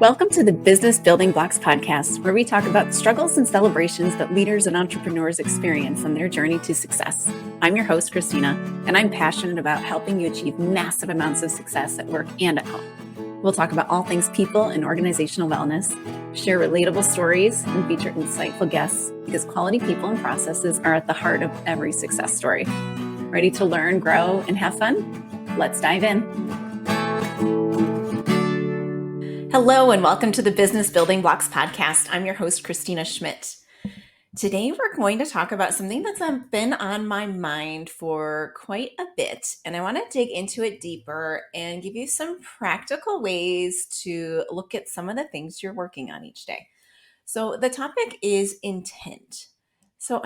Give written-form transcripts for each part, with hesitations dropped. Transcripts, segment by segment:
Welcome to the Business Building Blocks podcast, where we talk about struggles and celebrations that leaders and entrepreneurs experience on their journey to success. I'm your host, Christina, and I'm passionate about helping you achieve massive amounts of success at work and at home. We'll talk about all things people and organizational wellness, share relatable stories, and feature insightful guests because quality people and processes are at the heart of every success story. Ready to learn, grow, and have fun? Let's dive in. Hello, and welcome to the Business Building Blocks podcast. I'm your host, Christina Schmidt. Today, we're going to talk about something that's been on my mind for quite a bit, and I want to dig into it deeper and give you some practical ways to look at some of the things you're working on each day. So the topic is intent. So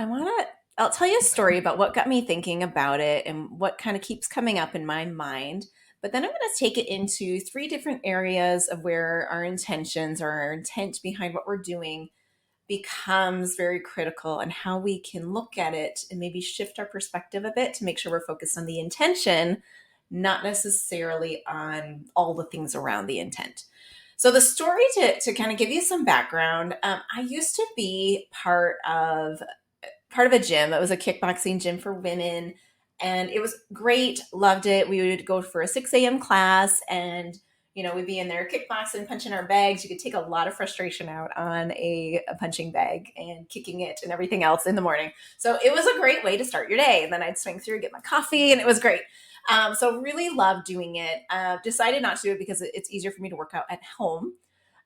I'll tell you a story about what got me thinking about it and what kind of keeps coming up in my mind. But then I'm going to take it into 3 different areas of where our intentions or our intent behind what we're doing becomes very critical, and how we can look at it and maybe shift our perspective a bit to make sure we're focused on the intention, not necessarily on all the things around the intent. So the story, to kind of give you some background, I used to be part of a gym. It was a kickboxing gym for women. And it was great, loved it. We would go for a 6 a.m. class and, we'd be in there kickboxing, punching our bags. You could take a lot of frustration out on a punching bag and kicking it and everything else in the morning. So it was a great way to start your day. And then I'd swing through, get my coffee, and it was great. So really loved doing it. Decided not to do it because it's easier for me to work out at home.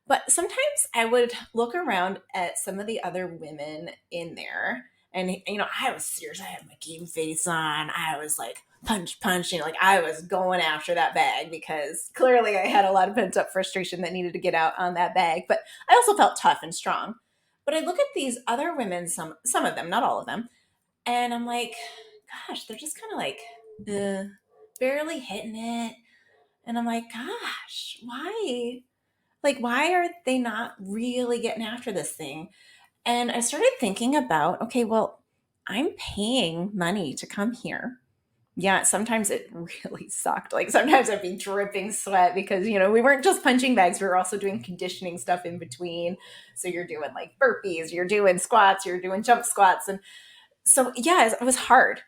But sometimes I would look around at some of the other women in there. And, I was serious. I had my game face on. I was like, punch, I was going after that bag because clearly I had a lot of pent up frustration that needed to get out on that bag. But I also felt tough and strong. But I look at these other women, some of them, not all of them, and I'm like, gosh, they're just kind of like, barely hitting it. And I'm like, gosh, why? Like, why are they not really getting after this thing? And I started thinking about, okay, well, I'm paying money to come here. Yeah, sometimes it really sucked. Like sometimes I'd be dripping sweat because, we weren't just punching bags. We were also doing conditioning stuff in between. So you're doing like burpees, you're doing squats, you're doing jump squats. And so, yeah, it was hard.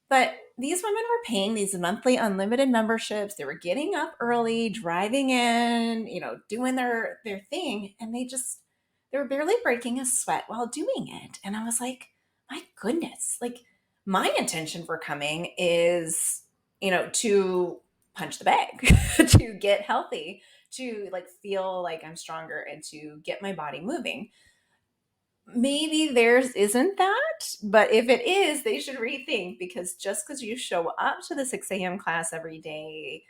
But these women were paying these monthly unlimited memberships. They were getting up early, driving in, doing their thing. And they were barely breaking a sweat while doing it. And I was like, my goodness, like my intention for coming is, to punch the bag, to get healthy, to like feel like I'm stronger and to get my body moving. Maybe theirs isn't that, but if it is, they should rethink, because just because you show up to the 6 a.m. class every day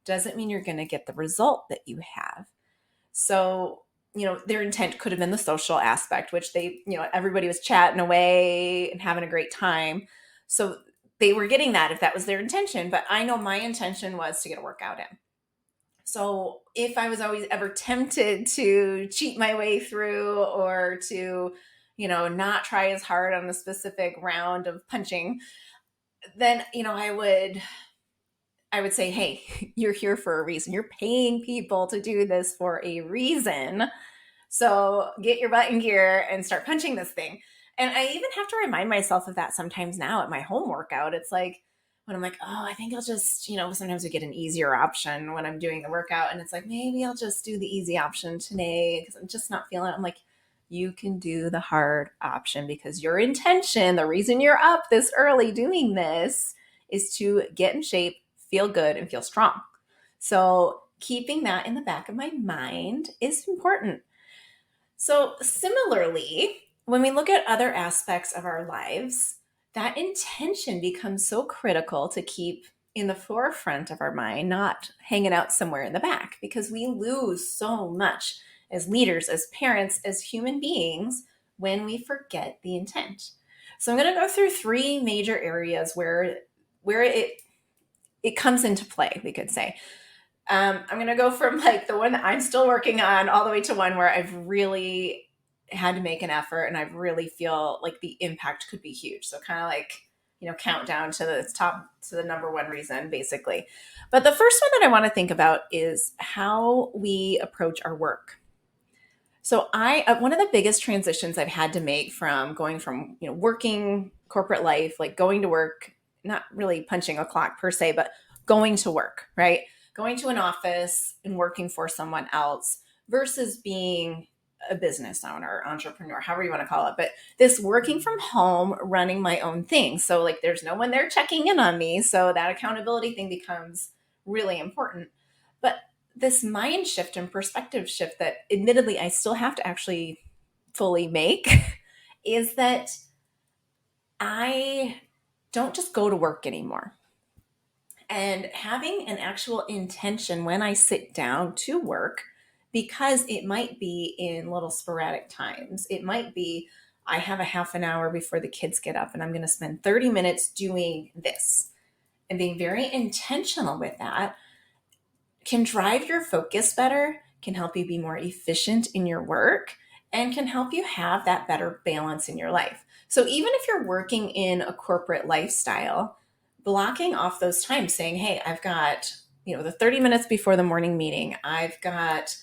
doesn't mean you're going to get the result that you have. So, their intent could have been the social aspect, which they, everybody was chatting away and having a great time. So they were getting that if that was their intention. But I know my intention was to get a workout in. So if I was always ever tempted to cheat my way through or to, not try as hard on a specific round of punching, then, I would say, hey, you're here for a reason. You're paying people to do this for a reason. So get your butt in gear and start punching this thing. And I even have to remind myself of that sometimes now at my home workout. It's like, when I'm like, oh, I think I'll just, sometimes we get an easier option when I'm doing the workout. And it's like, maybe I'll just do the easy option today because I'm just not feeling it. I'm like, you can do the hard option because your intention, the reason you're up this early doing this is to get in shape, feel good, and feel strong. So keeping that in the back of my mind is important. So similarly, when we look at other aspects of our lives, that intention becomes so critical to keep in the forefront of our mind, not hanging out somewhere in the back, because we lose so much as leaders, as parents, as human beings when we forget the intent. So I'm going to go through 3 major areas where it comes into play, we could say. I'm going to go from like the one that I'm still working on all the way to one where I've really had to make an effort and I really feel like the impact could be huge. So kind of like, countdown to the top, to the number 1 reason, basically. But the first one that I want to think about is how we approach our work. So one of the biggest transitions I've had to make from going from, working corporate life, like going to work, not really punching a clock per se, but going to work, right? Going to an office and working for someone else versus being a business owner, entrepreneur, however you want to call it. But this working from home, running my own thing. So like there's no one there checking in on me. So that accountability thing becomes really important. But this mind shift and perspective shift that admittedly I still have to actually fully make is that I don't just go to work anymore. And having an actual intention when I sit down to work, because it might be in little sporadic times. It might be I have a half an hour before the kids get up and I'm going to spend 30 minutes doing this, and being very intentional with that can drive your focus better, can help you be more efficient in your work, and can help you have that better balance in your life. So even if you're working in a corporate lifestyle, blocking off those times saying, hey, I've got, the 30 minutes before the morning meeting, I've got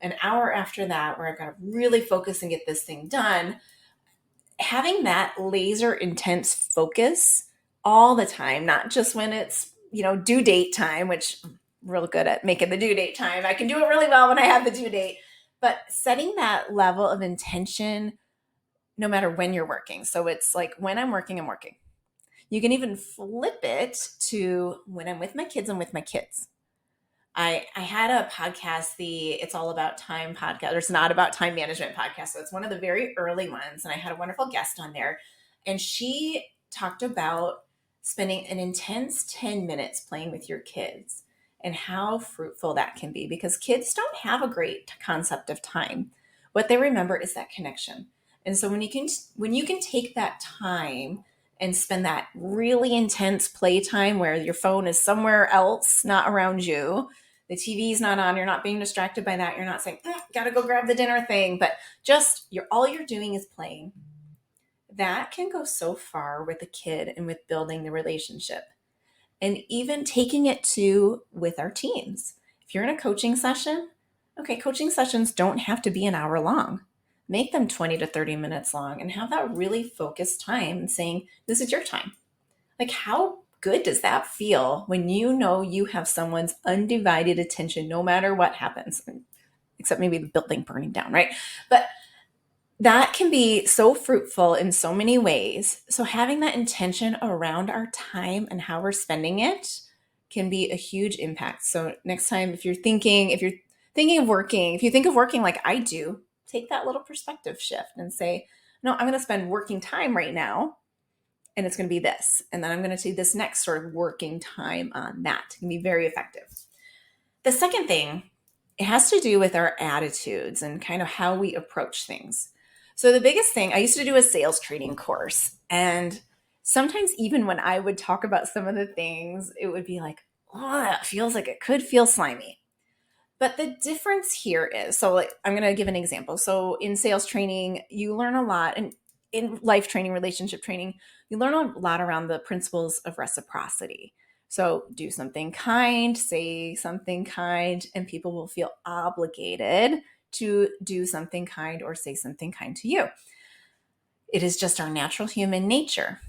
an hour after that where I've got to really focus and get this thing done. Having that laser intense focus all the time, not just when it's, due date time, which I'm real good at making the due date time. I can do it really well when I have the due date, but setting that level of intention no matter when you're working. So it's like when I'm working, I'm working. You can even flip it to when I'm with my kids, I'm with my kids. I had a podcast, the It's All About Time podcast, or It's Not About Time Management podcast. So it's one of the very early ones. And I had a wonderful guest on there. And she talked about spending an intense 10 minutes playing with your kids and how fruitful that can be, because kids don't have a great concept of time. What they remember is that connection. And so when you can take that time and spend that really intense playtime where your phone is somewhere else, not around you, the TV's not on, you're not being distracted by that, you're not saying, gotta go grab the dinner thing, but just all you're doing is playing. That can go so far with a kid and with building the relationship. And even taking it to with our teams. If you're in a coaching session, okay, coaching sessions don't have to be an hour long. Make them 20 to 30 minutes long and have that really focused time and saying, this is your time. Like, how good does that feel when you know you have someone's undivided attention no matter what happens, except maybe the building burning down, right? But that can be so fruitful in so many ways. So having that intention around our time and how we're spending it can be a huge impact. So next time, if you're thinking of working, if you think of working like I do, take that little perspective shift and say, no, I'm going to spend working time right now, and it's going to be this. And then I'm going to do this next sort of working time on that. It can be very effective. The second thing, it has to do with our attitudes and kind of how we approach things. So the biggest thing, I used to do a sales training course, and sometimes even when I would talk about some of the things, it would be like, oh, that feels like it could feel slimy. But the difference here is, so like, I'm going to give an example. So in sales training, you learn a lot, and in life training, relationship training, you learn a lot around the principles of reciprocity. So do something kind, say something kind, and people will feel obligated to do something kind or say something kind to you. It is just our natural human nature.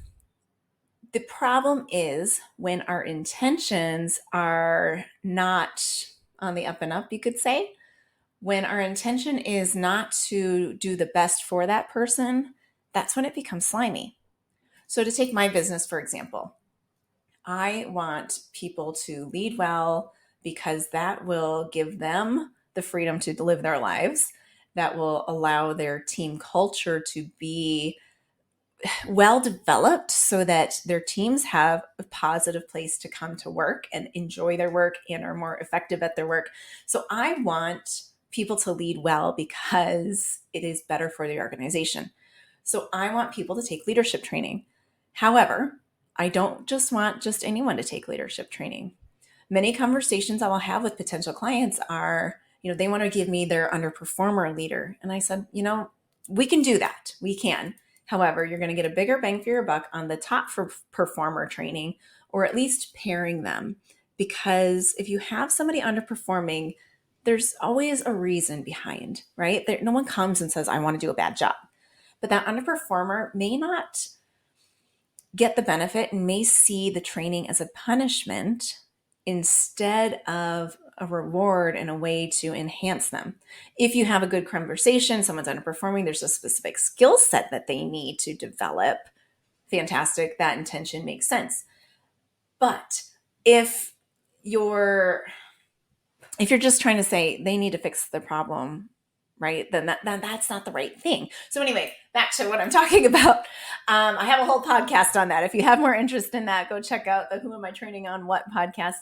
The problem is when our intentions are not on the up and up, you could say, when our intention is not to do the best for that person, that's when it becomes slimy. So to take my business, for example, I want people to lead well because that will give them the freedom to live their lives. That will allow their team culture to be well developed so that their teams have a positive place to come to work and enjoy their work and are more effective at their work. So I want people to lead well because it is better for the organization. So I want people to take leadership training. However, I don't just want just anyone to take leadership training. Many conversations I will have with potential clients are, they want to give me their underperformer leader. And I said, we can do that. We can. However, you're going to get a bigger bang for your buck on the top for performer training, or at least pairing them. Because if you have somebody underperforming, there's always a reason behind, right? No one comes and says, I want to do a bad job. But that underperformer may not get the benefit and may see the training as a punishment instead of a reward and a way to enhance them. If you have a good conversation, someone's underperforming, there's a specific skill set that they need to develop. Fantastic. That intention makes sense. But if you're just trying to say they need to fix the problem, right, then that's not the right thing. So anyway, back to what I'm talking about. I have a whole podcast on that. If you have more interest in that, go check out the Who Am I Training on What podcast.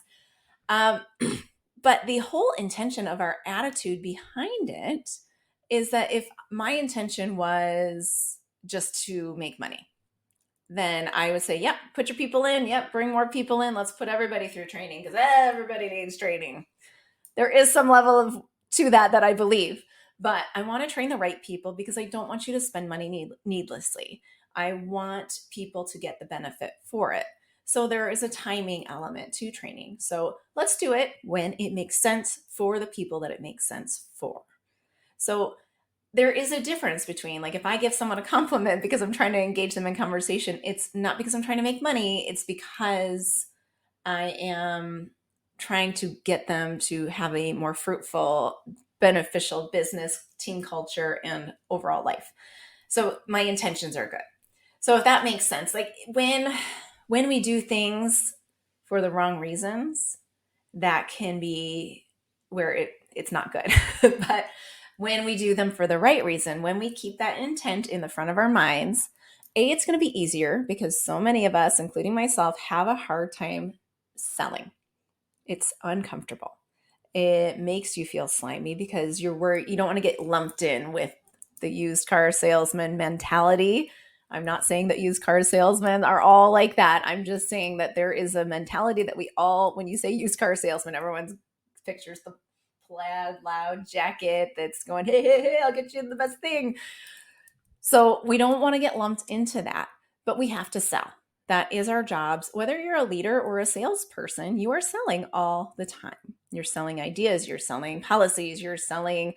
But the whole intention of our attitude behind it is that if my intention was just to make money, then I would say, yep, put your people in. Yep, bring more people in. Let's put everybody through training because everybody needs training. There is some level to that I believe, but I want to train the right people because I don't want you to spend money needlessly. I want people to get the benefit for it. So there is a timing element to training. So let's do it when it makes sense for the people that it makes sense for. So there is a difference between, like, if I give someone a compliment because I'm trying to engage them in conversation, it's not because I'm trying to make money. It's because I am trying to get them to have a more fruitful, beneficial business, team culture, and overall life. So my intentions are good. So if that makes sense, like when we do things for the wrong reasons, that can be where it's not good. But when we do them for the right reason, when we keep that intent in the front of our minds, it's going to be easier because so many of us, including myself, have a hard time selling. It's uncomfortable. It makes you feel slimy because you're worried. You don't want to get lumped in with the used car salesman mentality. I'm not saying that used car salesmen are all like that. I'm just saying that there is a mentality that we all, when you say used car salesman, everyone pictures the plaid, loud jacket that's going, hey, hey, hey, I'll get you the best thing. So we don't want to get lumped into that, but we have to sell. That is our jobs. Whether you're a leader or a salesperson, you are selling all the time. You're selling ideas, you're selling policies, you're selling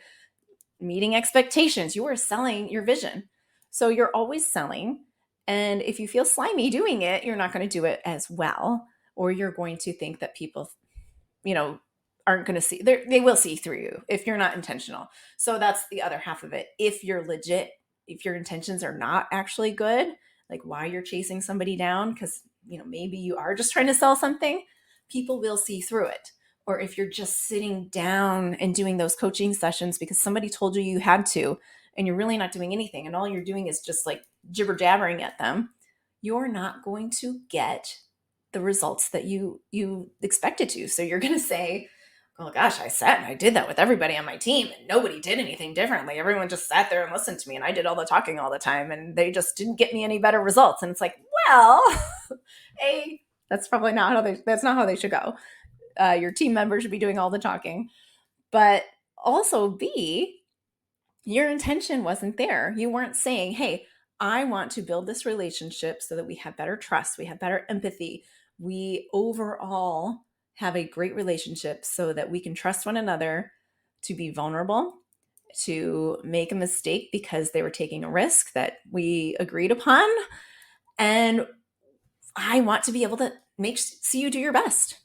meeting expectations, you are selling your vision. So you're always selling. And if you feel slimy doing it, you're not going to do it as well, or you're going to think that people, aren't going to see, they will see through you if you're not intentional. So that's the other half of it. If you're legit, if your intentions are not actually good, like why you're chasing somebody down, because maybe you are just trying to sell something, people will see through it. Or if you're just sitting down and doing those coaching sessions because somebody told you had to, and you're really not doing anything, and all you're doing is just like jibber jabbering at them, you're not going to get the results that you expected to. So you're going to say, oh gosh, I sat and I did that with everybody on my team and nobody did anything differently. Everyone just sat there and listened to me and I did all the talking all the time and they just didn't get me any better results. And it's like, well, that's probably that's not how they should go. Your team members should be doing all the talking. But also B, your intention wasn't there. You weren't saying, hey, I want to build this relationship so that we have better trust, we have better empathy, we overall have a great relationship so that we can trust one another to be vulnerable, to make a mistake because they were taking a risk that we agreed upon. And I want to be able to see you do your best,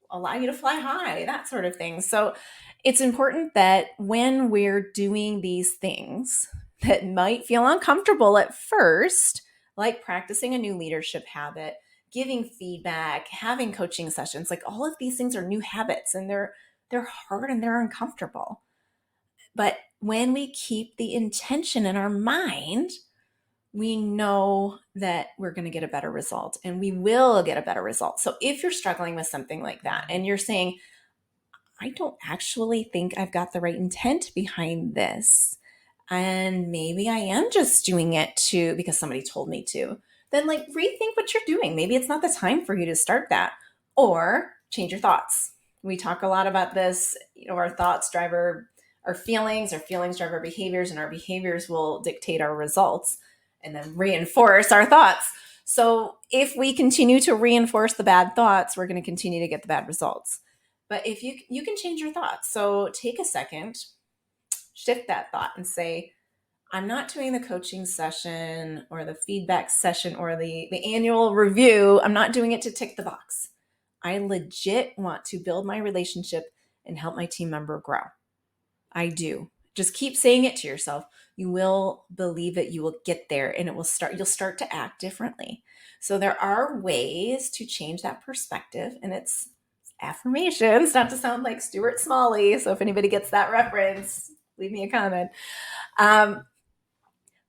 allow you to fly high, that sort of thing. So it's important that when we're doing these things that might feel uncomfortable at first, like practicing a new leadership habit, giving feedback, having coaching sessions, like all of these things are new habits and they're hard and they're uncomfortable. But when we keep the intention in our mind, we know that we're going to get a better result and we will get a better result. So if you're struggling with something like that and you're saying, I don't actually think I've got the right intent behind this, and maybe I am just doing it because somebody told me to, then like rethink what you're doing. Maybe it's not the time for you to start that, or change your thoughts. We talk a lot about this, our thoughts drive our feelings drive our behaviors, and our behaviors will dictate our results and then reinforce our thoughts. So if we continue to reinforce the bad thoughts, we're going to continue to get the bad results. But if you can change your thoughts. So take a second, shift that thought and say, I'm not doing the coaching session or the feedback session or the annual review. I'm not doing it to tick the box. I legit want to build my relationship and help my team member grow. I do. Just keep saying it to yourself. You will believe it. You will get there and you'll start to act differently. So there are ways to change that perspective, and it's affirmations, not to sound like Stuart Smalley. So if anybody gets that reference, leave me a comment. Um,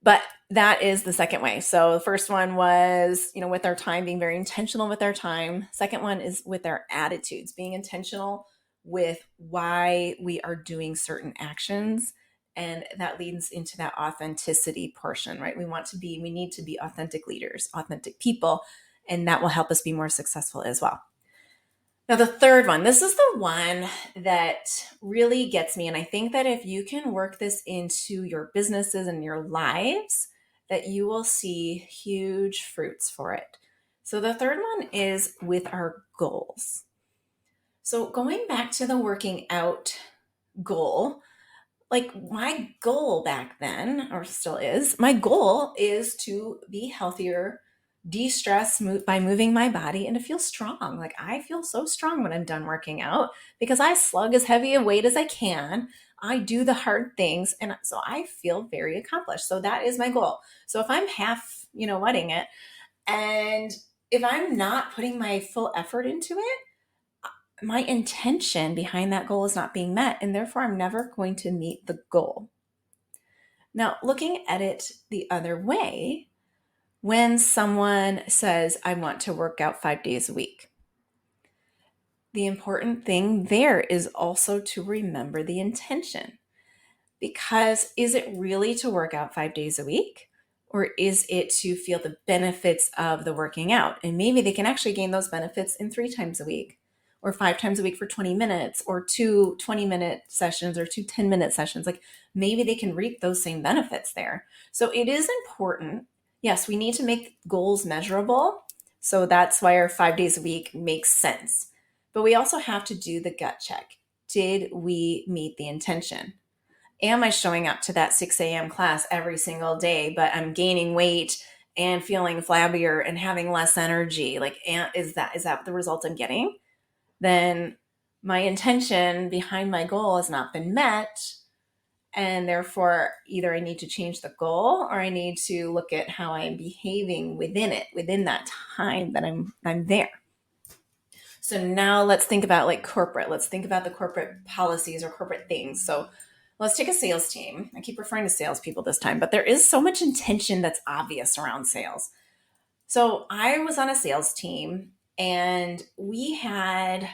but that is the second way. So the first one was, with our time, being very intentional with our time. Second one is with our attitudes, being intentional with why we are doing certain actions. And that leads into that authenticity portion, right? We need to be authentic leaders, authentic people, and that will help us be more successful as well. Now, the third one, this is the one that really gets me. And I think that if you can work this into your businesses and your lives, that you will see huge fruits for it. So the third one is with our goals. So going back to the working out goal, like my goal back then, or still is, my goal is to be healthier, de-stress by moving my body, and to feel strong. Like I feel so strong when I'm done working out because I slug as heavy a weight as I can. I do the hard things, and so I feel very accomplished. So that is my goal. So if I'm half, wetting it, and if I'm not putting my full effort into it, my intention behind that goal is not being met, and therefore I'm never going to meet the goal. Now, looking at it the other way, when someone says, I want to work out 5 days a week, the important thing there is also to remember the intention. Because is it really to work out 5 days a week? Or is it to feel the benefits of the working out? And maybe they can actually gain those benefits in 3 times a week, or 5 times a week for 20 minutes, or 2 20-minute sessions, or 2 10-minute sessions. Like maybe they can reap those same benefits there. So it is important. Yes, we need to make goals measurable. So that's why our 5 days a week makes sense. But we also have to do the gut check. Did we meet the intention? Am I showing up to that 6 a.m. class every single day, but I'm gaining weight and feeling flabbier and having less energy? Like, is that the result I'm getting? Then my intention behind my goal has not been met. And therefore, either I need to change the goal or I need to look at how I'm behaving within that time that I'm there. So now let's think about like corporate. Let's think about the corporate policies or corporate things. So let's take a sales team. I keep referring to salespeople this time, but there is so much intention that's obvious around sales. So I was on a sales team and we had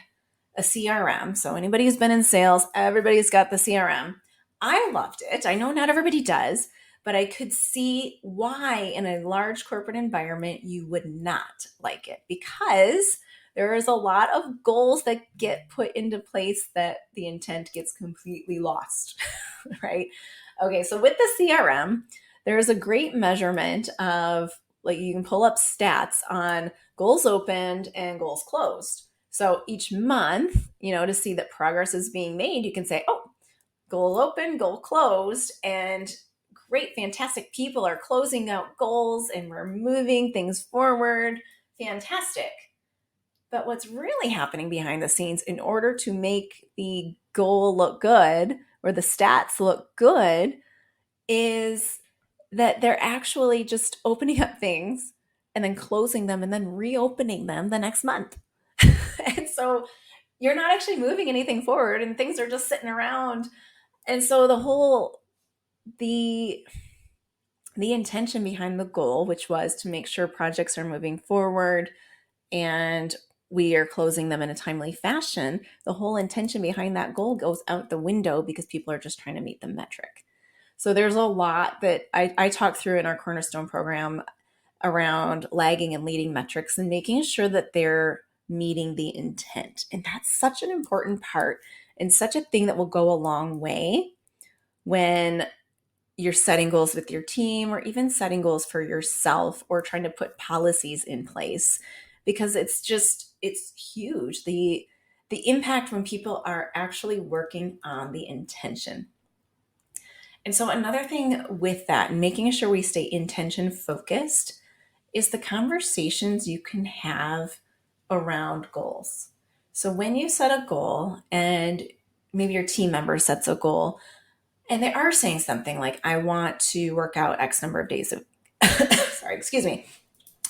a CRM. So anybody who's been in sales, everybody's got the CRM. I loved it. I know not everybody does, but I could see why in a large corporate environment you would not like it, because there is a lot of goals that get put into place that the intent gets completely lost, right? Okay, so with the CRM, there's a great measurement of, like, you can pull up stats on goals opened and goals closed. So each month, to see that progress is being made, you can say, oh, goal open, goal closed, and great, fantastic people are closing out goals and we're moving things forward. Fantastic. But what's really happening behind the scenes in order to make the goal look good or the stats look good is that they're actually just opening up things and then closing them and then reopening them the next month. And so you're not actually moving anything forward and things are just sitting around. And so the intention behind the goal, which was to make sure projects are moving forward and we are closing them in a timely fashion, the whole intention behind that goal goes out the window because people are just trying to meet the metric. So there's a lot that I talk through in our Cornerstone program around lagging and leading metrics and making sure that they're meeting the intent. And that's such an important part and such a thing that will go a long way when you're setting goals with your team or even setting goals for yourself or trying to put policies in place, because it's huge. the impact when people are actually working on the intention. And so another thing with that, and making sure we stay intention focused, is the conversations you can have around goals. So when you set a goal and maybe your team member sets a goal and they are saying something like, I want to work out X number of days of sorry, excuse me,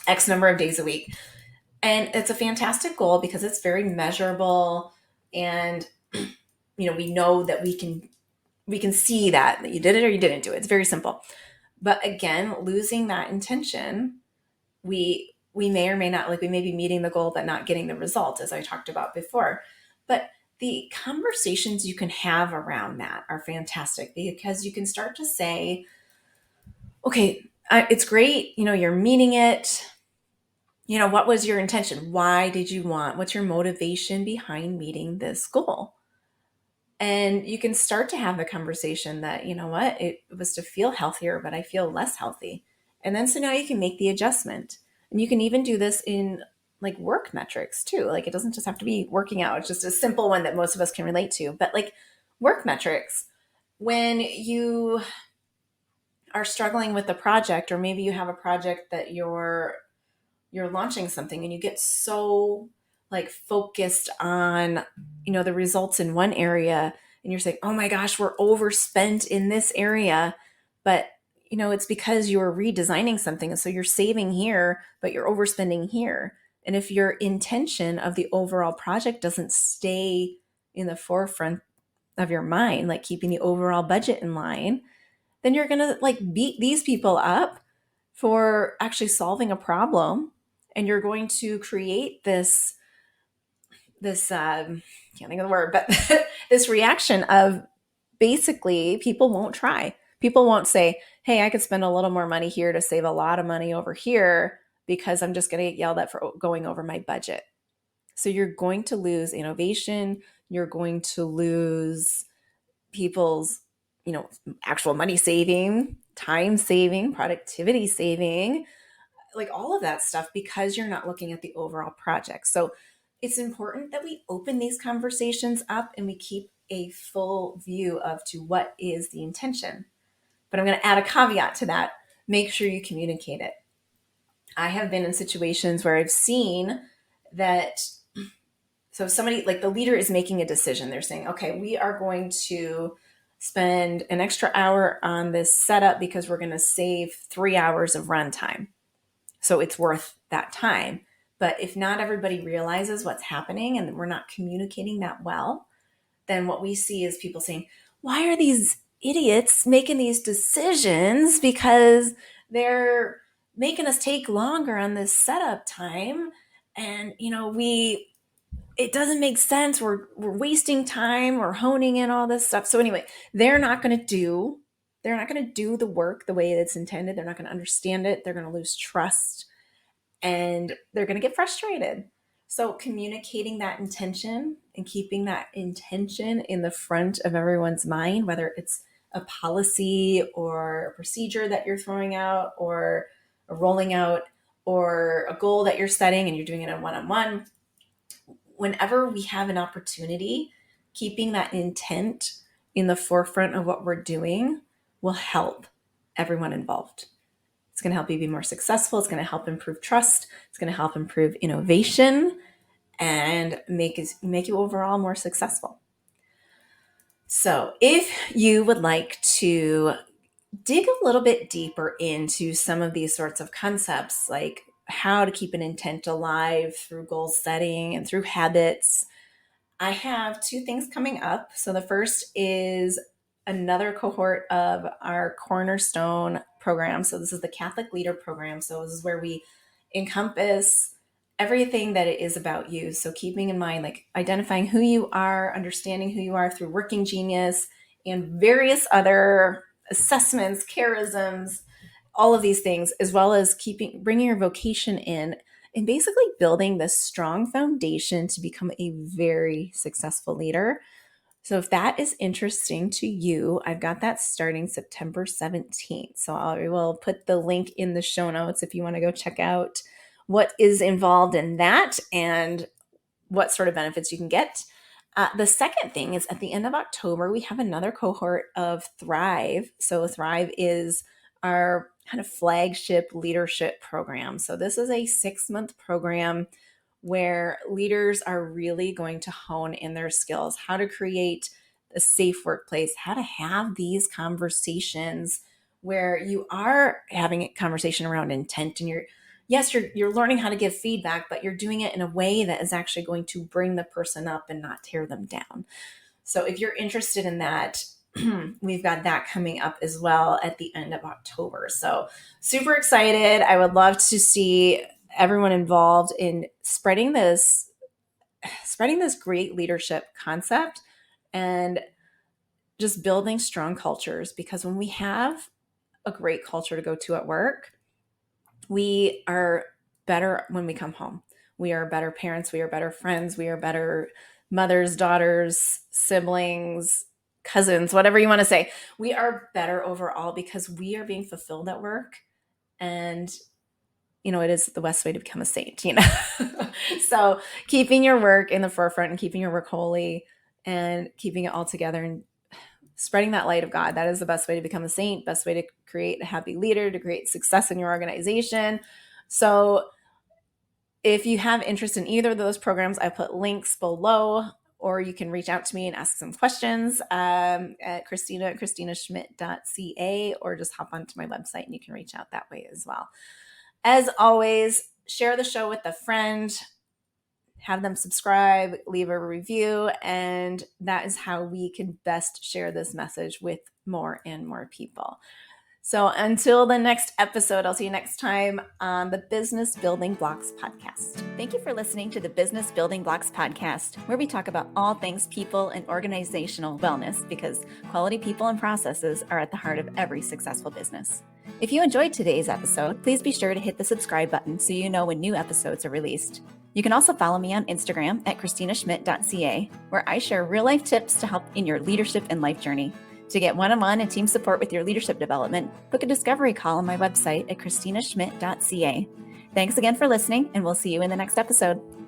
X number of days a week. And it's a fantastic goal because it's very measurable, and we know that we can see that you did it or you didn't do it. It's very simple. But again, losing that intention, we may or may not, like, we may be meeting the goal but not getting the result, as I talked about before. But the conversations you can have around that are fantastic, because you can start to say, okay, it's great, you're meeting it. What was your intention? Why did you what's your motivation behind meeting this goal? And you can start to have the conversation that, what, it was to feel healthier, but I feel less healthy. And then so now you can make the adjustment. And you can even do this in like work metrics too. Like, it doesn't just have to be working out. It's just a simple one that most of us can relate to. But like work metrics, when you are struggling with the project, or maybe you have a project that you're launching something and you get so like focused on the results in one area, and you're saying, oh my gosh, we're overspent in this area. But it's because you're redesigning something, and so you're saving here but you're overspending here. And if your intention of the overall project doesn't stay in the forefront of your mind, like keeping the overall budget in line, then you're going to like beat these people up for actually solving a problem. And you're going to create this can't think of the word, but this reaction of, basically, people won't try. People won't say, hey, I could spend a little more money here to save a lot of money over here, because I'm just going to get yelled at for going over my budget. So you're going to lose innovation. You're going to lose people's, actual money saving, time saving, productivity saving, like all of that stuff, because you're not looking at the overall project. So it's important that we open these conversations up and we keep a full view of to what is the intention. But I'm going to add a caveat to that. Make sure you communicate it. I have been in situations where I've seen that, so somebody, like the leader, is making a decision. They're saying, okay, we are going to spend an extra hour on this setup because we're going to save 3 hours of runtime. So it's worth that time. But if not everybody realizes what's happening and we're not communicating that well, then what we see is people saying, why are these idiots making these decisions? Because they're making us take longer on this setup time. And, it doesn't make sense. We're wasting time. We're honing in all this stuff. So anyway, they're not going to do the work the way it's intended. They're not going to understand it. They're going to lose trust, and they're going to get frustrated. So communicating that intention and keeping that intention in the front of everyone's mind, whether it's a policy or a procedure that you're throwing out or a rolling out or a goal that you're setting and you're doing it in one-on-one, whenever we have an opportunity, keeping that intent in the forefront of what we're doing will help everyone involved. It's going to help you be more successful. It's going to help improve trust. It's going to help improve innovation and make you overall more successful. So if you would like to dig a little bit deeper into some of these sorts of concepts, like how to keep an intent alive through goal setting and through habits, I have 2 things coming up. So the first is another cohort of our Cornerstone program. So this is the Catholic Leader Program. So this is where we encompass everything that it is about you. So keeping in mind, like identifying who you are, understanding who you are through Working Genius and various other assessments, charisms, all of these things, as well as bringing your vocation in and basically building this strong foundation to become a very successful leader. So if that is interesting to you, I've got that starting September 17th. So I will put the link in the show notes if you want to go check out what is involved in that and what sort of benefits you can get. The second thing is at the end of October, we have another cohort of Thrive. So Thrive is our kind of flagship leadership program. So this is a 6-month program where leaders are really going to hone in their skills, how to create a safe workplace, how to have these conversations where you are having a conversation around intent, and you're learning how to give feedback, but you're doing it in a way that is actually going to bring the person up and not tear them down. So if you're interested in that, we've got that coming up as well at the end of October. So super excited. I would love to see everyone involved in spreading this great leadership concept and just building strong cultures, because when we have a great culture to go to at work, we are better when we come home. We are better parents, we are better friends, we are better mothers, daughters, siblings, cousins, whatever you want to say. We are better overall because we are being fulfilled at work. And it is the best way to become a saint, So keeping your work in the forefront and keeping your work holy and keeping it all together and spreading that light of God, that is the best way to become a saint, best way to create a happy leader, to create success in your organization. So if you have interest in either of those programs, I put links below, or you can reach out to me and ask some questions at christinaschmidt.ca, or just hop onto my website and you can reach out that way as well. As always, share the show with a friend, have them subscribe, leave a review, and that is how we can best share this message with more and more people. So until the next episode, I'll see you next time on the Business Building Blocks podcast. Thank you for listening to the Business Building Blocks podcast, where we talk about all things people and organizational wellness, because quality people and processes are at the heart of every successful business. If you enjoyed today's episode, please be sure to hit the subscribe button so you know when new episodes are released. You can also follow me on Instagram at christinaschmidt.ca, where I share real-life tips to help in your leadership and life journey. To get one-on-one and team support with your leadership development, book a discovery call on my website at christinaschmidt.ca. Thanks again for listening, and we'll see you in the next episode.